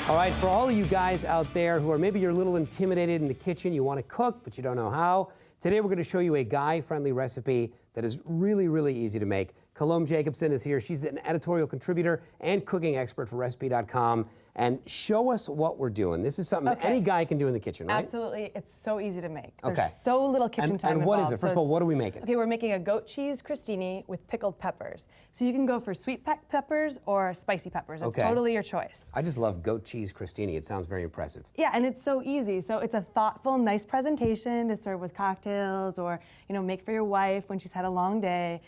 All right, for all of you guys out there who are maybe you're a little intimidated in the kitchen, you want to cook, but you don't know how, today we're going to show you a guy-friendly recipe that is really, really easy to make. Colombe Jacobson is here. She's an editorial contributor and cooking expert for Recipe.com. And show us what we're doing. This is something any guy can do in the kitchen, right? Absolutely. It's so easy to make. There's so little kitchen time and involved. what is it? First of all, what are we making? Okay, we're making a goat cheese crostini with pickled peppers. So you can go for sweet peppers or spicy peppers. It's totally your choice. I just love goat cheese crostini. It sounds very impressive. Yeah, and it's so easy. So it's a thoughtful, nice presentation to serve with cocktails or, you know, make for your wife when she's had a long day.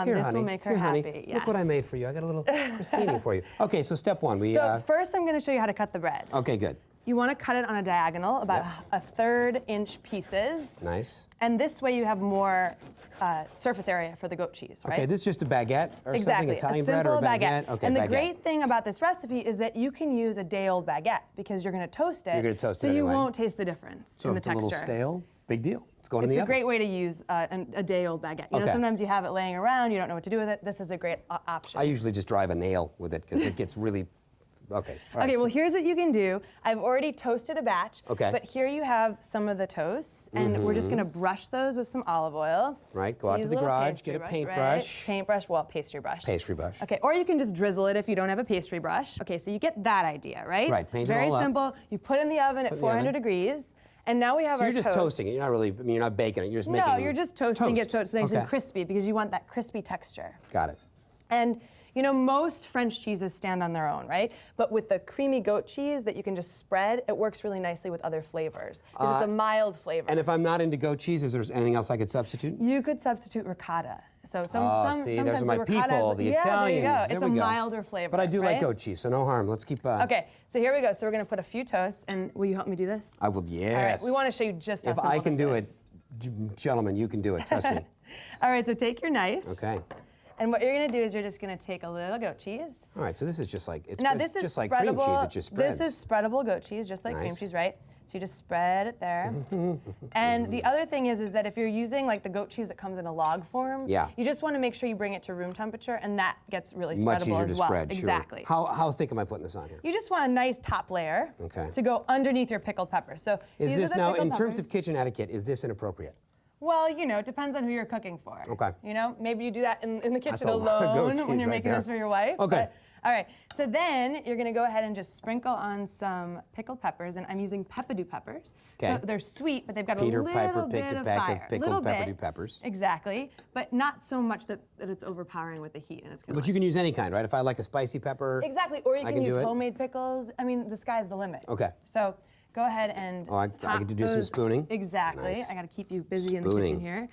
Here, this honey. will make her Here, happy. honey. Yes. Look what I made for you. I got a little crostini for you. Okay, so step one. So first I'm going to show you how to cut the bread. Okay, good. You want to cut it on a diagonal, about a 1/3 inch pieces. Nice. And this way you have more surface area for the goat cheese, right? Okay, this is just a baguette or something, Italian a bread or simple a baguette? Okay, and the baguette. great thing about this recipe is that you can use a day-old baguette because you're going to toast it. You're going to toast it so anyway. you won't taste the difference in the texture. So if it's a little stale, big deal. It's going in the oven. It's a great way to use a day-old baguette. You know, sometimes you have it laying around, you don't know what to do with it. This is a great option. I usually just drive a nail with it because it gets really... Okay. Okay, well, here's what you can do. I've already toasted a batch. Okay. But here you have some of the toast, and we're just going to brush those with some olive oil. Right, go out to the garage, get a paintbrush. Right? Paintbrush, well, pastry brush. Pastry brush. Okay, or you can just drizzle it if you don't have a pastry brush. Okay, so you get that idea, right? Right, paint it Very all up. simple. You put in the oven at 400 degrees, and now we have So our you're just toast. toasting it. You're not really, I mean, you're not baking it. You're just making No, you're just toasting it so it's nice and Okay. crispy because you want that crispy texture. Got it. And you know, most French cheeses stand on their own, right? But with the creamy goat cheese that you can just spread, it works really nicely with other flavors. Because it's a mild flavor. And if I'm not into goat cheese, is there anything else I could substitute? You could substitute ricotta. So sometimes those are my the people, the Italians. There you go. There It's a we go. milder flavor. But I do like right? goat cheese, so no harm. Let's keep... Okay, so here we go. So we're going to put a few toasts, and will you help me do this? I will, yes. All right, we want to show you just how If simple I can this do is. it, gentlemen, you can do it. Trust me. All right, so take your knife. Okay. And what you're going to do is you're just going to take a little goat cheese. All right, so this is just like, it's This is just like cream cheese, it just spreads. This is spreadable goat cheese, just like cream cheese, right? So you just spread it there. And the other thing is that if you're using like the goat cheese that comes in a log form, you just want to make sure you bring it to room temperature, and that gets really spreadable Much easier as to well. spread, Exactly. Sure. How thick am I putting this on here? You just want a nice top layer to go underneath your pickled peppers. So is this now, in terms peppers. of kitchen etiquette, is this inappropriate? Well, you know, it depends on who you're cooking for. Okay. You know, maybe you do that in the kitchen a lot of goat alone when cheese you're right making there. this for your wife. Okay. But, all right, so then you're gonna go ahead and just sprinkle on some pickled peppers, and I'm using peppadew peppers. Okay. So they're sweet, but they've got Peter a little Piper bit picked a of pack fire. of pickled peppadew peppers. Exactly, but not so much that it's overpowering with the heat, and it's gonna. But you can use any kind, right? If I like a spicy pepper. Exactly, or you I can use do it. homemade pickles. I mean, the sky's the limit. Okay. So go ahead and. I get to do some spooning. Exactly. Nice. I got to keep you busy in the kitchen here.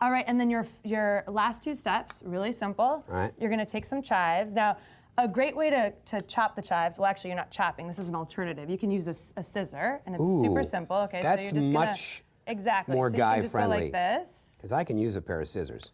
All right, and then your last two steps, really simple. All right. You're gonna take some chives. Now, a great way to chop the chives, well actually you're not chopping, this is an alternative. You can use a scissor, and it's super simple. Okay, that's so you're just much so more you guy can just friendly. Go like this. Because I can use a pair of scissors.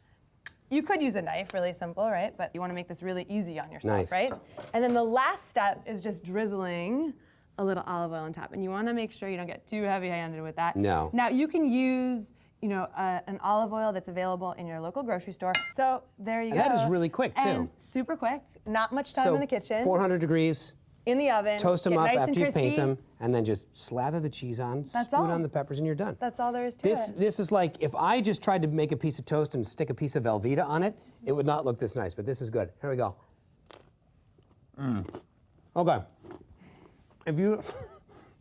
You could use a knife, really simple, right? But you wanna make this really easy on yourself, Nice. right? And then the last step is just drizzling a little olive oil on top. And you wanna make sure you don't get too heavy-handed with that. No. Now you can use an olive oil that's available in your local grocery store. So there you go. That is really quick, too. And super quick, not much time in the kitchen. 400 degrees. In the oven. Toast them get up nice after and you crispy. paint them, and then just slather the cheese on, spoon on the peppers, and you're done. That's all there is to it. This is like, if I just tried to make a piece of toast and stick a piece of Velveeta on it, it would not look this nice, but this is good. Here we go. Okay. If you...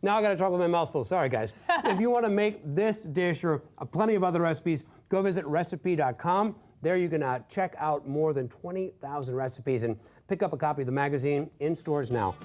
Now I got to talk with my mouth full. Sorry, guys. If you want to make this dish or plenty of other recipes, go visit Recipe.com. There you can check out more than 20,000 recipes and pick up a copy of the magazine in stores now.